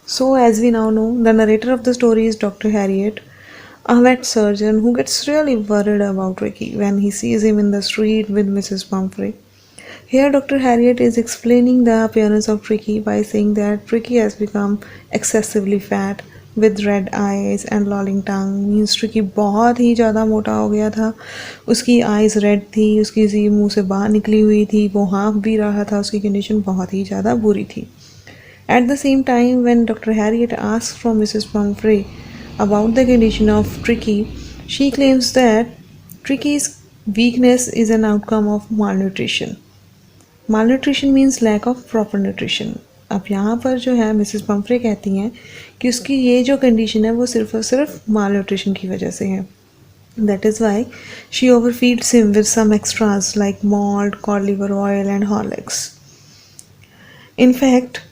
So, as we now know, the narrator of the story is Dr. Harriet, a vet surgeon who gets really worried about Ricky when he sees him in the street with Mrs. Pumphrey. Here, Dr. Harriet is explaining the appearance of Ricky by saying that Ricky has become excessively fat with red eyes and lolling tongue. Means Ricky बहुत ही ज़्यादा मोटा हो गया था, उसकी eyes red थी, उसकी जीभ मुंह से बाहर निकली हुई थी, वो हाँफ भी रहा था, उसकी कंडीशन बहुत ही ज़्यादा बुरी थी. At the same time, when Dr. Harriet asks from Mrs. Pumphrey about the condition of Tricky, she claims that Tricky's weakness is an outcome of malnutrition. Malnutrition means lack of proper nutrition. अब यहाँ पर जो है Mrs Pomfrey कहती हैं कि उसकी ये जो कंडीशन है वो सिर्फ और सिर्फ मालन्यूट्रिशन की वजह से है. That is why she overfeeds him with some extras like malt, cod liver oil and Horlicks. In fact,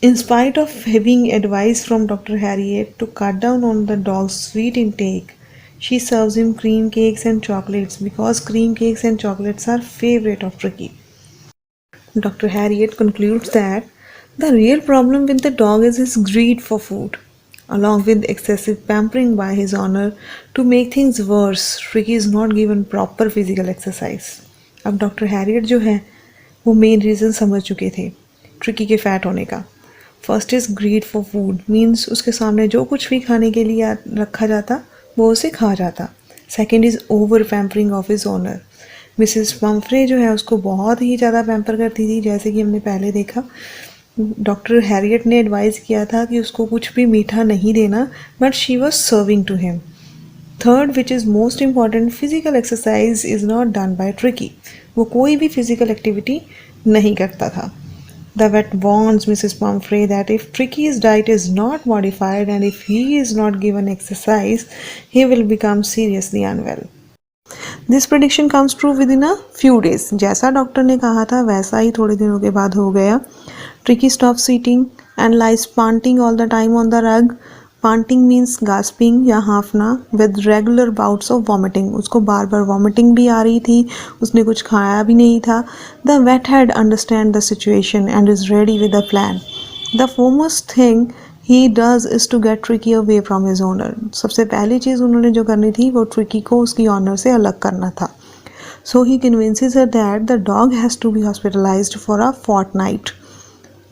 in spite of having advice from Dr. Harriet to cut down on the dog's sweet intake, she serves him cream cakes and chocolates because cream cakes and chocolates are favorite of Ricky. Dr. Harriet concludes that the real problem with the dog is his greed for food, along with excessive pampering by his owner. To make things worse, Ricky is not given proper physical exercise. अब doctor Harriet जो है वो main reason समझ चुके थे tricky के fat होने का. First is greed for food, means उसके सामने जो कुछ भी खाने के लिए रखा जाता वो उसे खा जाता. Second is over pampering of his owner. Mrs Pomfrey जो है उसको बहुत ही ज़्यादा पैम्पर करती थी, जैसे कि हमने पहले देखा. डॉक्टर हैरियट ने एडवाइस किया था कि उसको कुछ भी मीठा नहीं देना, but she was serving to him. Third, which is most important, physical exercise is not done by Tricki. वो कोई भी फिजिकल एक्टिविटी नहीं करता था. The vet warns Mrs. Pumphrey that if Tricky's diet is not modified and if he is not given exercise, he will become seriously unwell. This prediction comes true within a few days. जैसा doctor ने कहा था वैसा ही थोड़े दिनों के बाद हो गया. Tricky stops eating and lies panting all the time on the rug. Panting means gasping या हाँफना with regular bouts of vomiting. उसको बार बार vomiting भी आ रही थी, उसने कुछ खाया भी नहीं था. The vet had understand the situation and is ready with a plan. The foremost thing he does is to get Tricky away from his owner. सबसे पहली चीज़ उन्होंने जो करनी थी वो Tricky को उसकी ऑनर से अलग करना था. So he convinces her that the dog has to be hospitalized for a fortnight.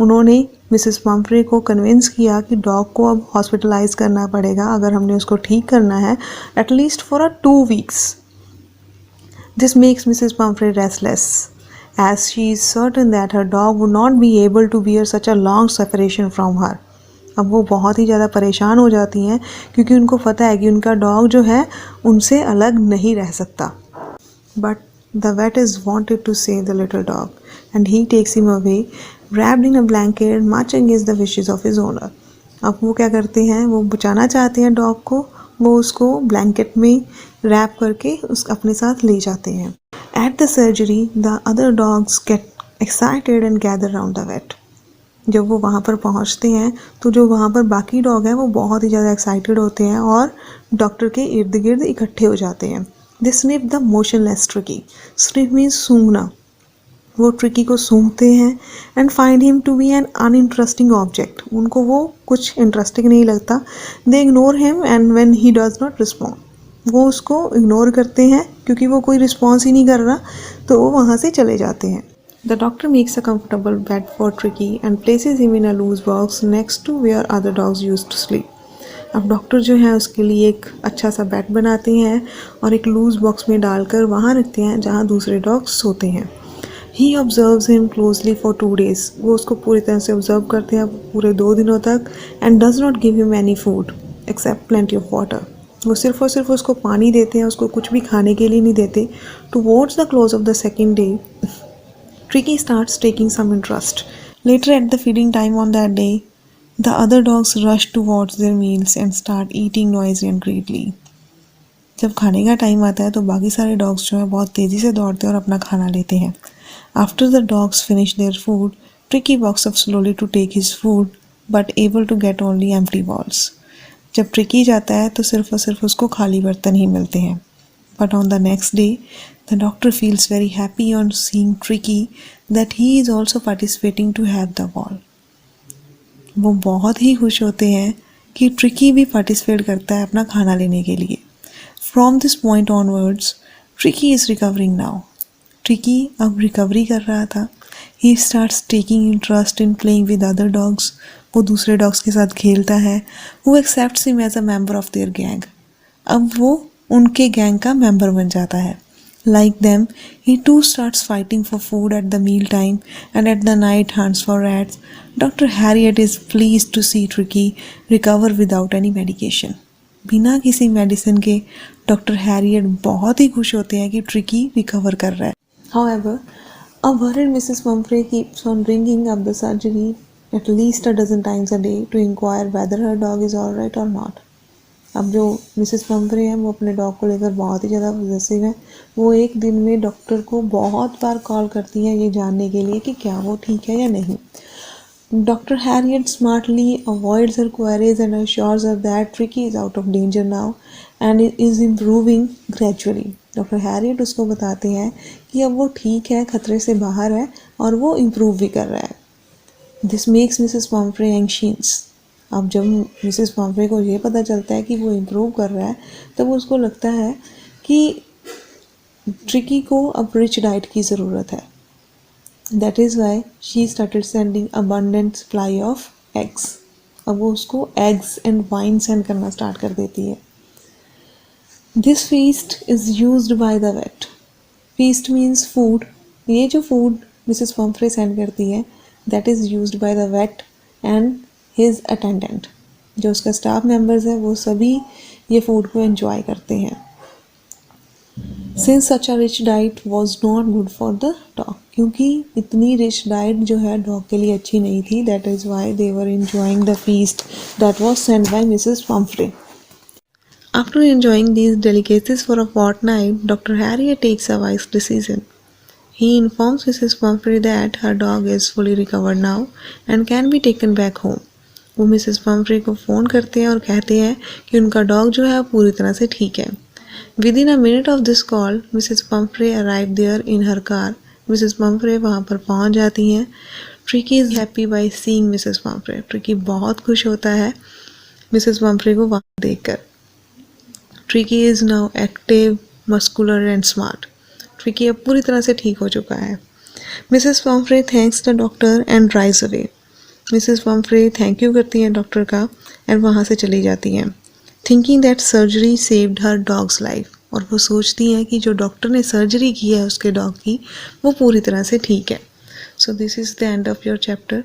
उन्होंने मिसेस पम्फ्रे को कन्विंस किया कि डॉग को अब हॉस्पिटलाइज करना पड़ेगा अगर हमने उसको ठीक करना है, at least for a 2 weeks. This makes Mrs Pomfrey restless as she is certain that her dog would not be able to bear such a long separation from her. अब वो बहुत ही ज़्यादा परेशान हो जाती हैं क्योंकि उनको पता है कि उनका डॉग जो है उनसे अलग नहीं रह सकता. But the vet is wanted to save the little dog and he takes him away wrapped in a blanket much against the wishes of his owner. अब वो क्या करते हैं, वो बचाना चाहते हैं डॉग को, वो उसको ब्लैंकेट में रैप करके उस अपने साथ ले जाते हैं. At the surgery, the other dogs get excited and gather around the vet. जब वो वहाँ पर पहुँचते हैं तो जो वहाँ पर बाकी डॉग हैं वो बहुत ही ज़्यादा एक्साइटेड होते हैं और डॉक्टर के इर्द गिर्द इकट्ठे हो जाते हैं. They sniff the motionless Tricky. Sniff means सूंघना. वो ट्रिकी को सूंघते हैं and find him to be an uninteresting object. उनको वो कुछ इंटरेस्टिंग नहीं लगता. They ignore him and when he does not respond, वो उसको इग्नोर करते हैं क्योंकि वो कोई रिस्पॉन्स ही नहीं कर रहा, तो वो वहाँ से चले जाते हैं. The doctor makes a comfortable bed for Tricki and places him in a loose box next to where other dogs used to sleep. अब डॉक्टर जो है उसके लिए एक अच्छा सा बेड बनाते हैं और एक लूज बॉक्स में डालकर वहाँ रखते हैं जहाँ दूसरे डॉग्स सोते हैं. He observes him closely for 2 days. वो उसको पूरी तरह से ऑब्जर्व करते हैं पूरे 2 दिनों तक and does not give him any food except plenty of water. वो सिर्फ और सिर्फ उसको पानी देते हैं, उसको कुछ भी खाने के लिए नहीं देते. Towards the close of the second day, Tricky starts taking some interest. Later at the feeding time on that day, the other dogs rush towards their meals and start eating noisily and greedily. जब खाने का time आता है तो बाकी सारे dogs जो है बहुत तेज़ी से दौड़ते हैं और अपना खाना लेते हैं. After the dogs finish their food, Tricky walks up slowly to take his food, but able to get only empty balls. जब ट्रिकी जाता है तो सिर्फ और सिर्फ उसको खाली बर्तन ही मिलते हैं. But on the next day, the doctor feels very happy on seeing Tricky that he is also participating to have the ball. वो बहुत ही खुश होते हैं कि ट्रिकी भी पार्टिसिपेट करता है अपना खाना लेने के लिए। From this point onwards Tricki is recovering now. Tricki अब रिकवरी कर रहा था। He starts taking interest in playing with other dogs. वो दूसरे डॉग्स के साथ खेलता है। वो accepts him as a member of their gang. अब वो उनके गैंग का मेंबर बन जाता है। Like them, he too starts fighting for food at the meal time and at the night hunts for rats. Dr. Harriet is pleased to see Tricky recover without any medication. बिना किसी medicine के doctor Harriet बहुत ही खुश होते हैं कि tricky recover कर रहा है। However, a worried Mrs. Pumphrey keeps on bringing up the surgery at least a dozen times a day to inquire whether her dog is all right or not. अब जो मिसेस पम्फ्रे हैं वो अपने dog को लेकर बहुत ही ज़्यादा possessive हैं। वो एक दिन में डॉक्टर को बहुत बार कॉल करती हैं ये जानने के लिए कि क्या वो ठीक है या नहीं। Doctor Harriet smartly avoids her queries and assures her that tricky is out of danger now and is improving gradually. Doctor Harriet उसको बताते हैं कि अब वो ठीक है, खतरे से बाहर है और वो इम्प्रूव भी कर रहा है। This makes Mrs Pomfrey anxious. अब जब मिसेस पम्फ्रे को ये पता चलता है कि वो इम्प्रूव कर रहा है तब उसको लगता है कि ट्रिकी को अब रिच डाइट की ज़रूरत है। That is why she started sending abundant supply of eggs. अब वो उसको एग्स एंड वाइन सेंड करना स्टार्ट कर देती है। This feast is used by the vet. Feast means food. ये जो फूड मिसेस पम्फ्रे सेंड करती है that is used by the vet and his attendant. जो उसका स्टाफ मेंबर्स है वो सभी ये फूड को एंजॉय करते हैं। Since such a rich diet was not good for the dog, क्योंकि इतनी रिच डाइट जो है डॉग के लिए अच्छी नहीं थी। That is why they were enjoying the feast that was send by Mrs Pomfrey. After enjoying these delicacies for a fortnight, Dr. Harriet takes a wise decision. He informs Mrs. Pumphrey that her dog is fully recovered now and can be taken back home. वो Mrs Pumphrey को phone करते हैं और कहते हैं कि उनका dog जो है पूरी तरह से ठीक है। Within a minute of this call Mrs Pumphrey arrive there in her car. Mrs Pumphrey वहाँ पर पहुँच जाती हैं। Tricki is happy by seeing Mrs Pumphrey. Tricki बहुत खुश होता है मिसेस पम्फ्रे को वहाँ देखकर। Tricki is now active, muscular and smart. Tricki अब पूरी तरह से ठीक हो चुका है। Mrs Pumphrey thanks the doctor and drives away. Mrs Pumphrey thank you करती हैं डॉक्टर का एंड वहाँ से चली जाती हैं। Thinking that surgery saved her dogs life. और वो सोचती हैं कि जो डॉक्टर ने सर्जरी की है उसके डॉग की वो पूरी तरह से ठीक है। So this is the end of your chapter.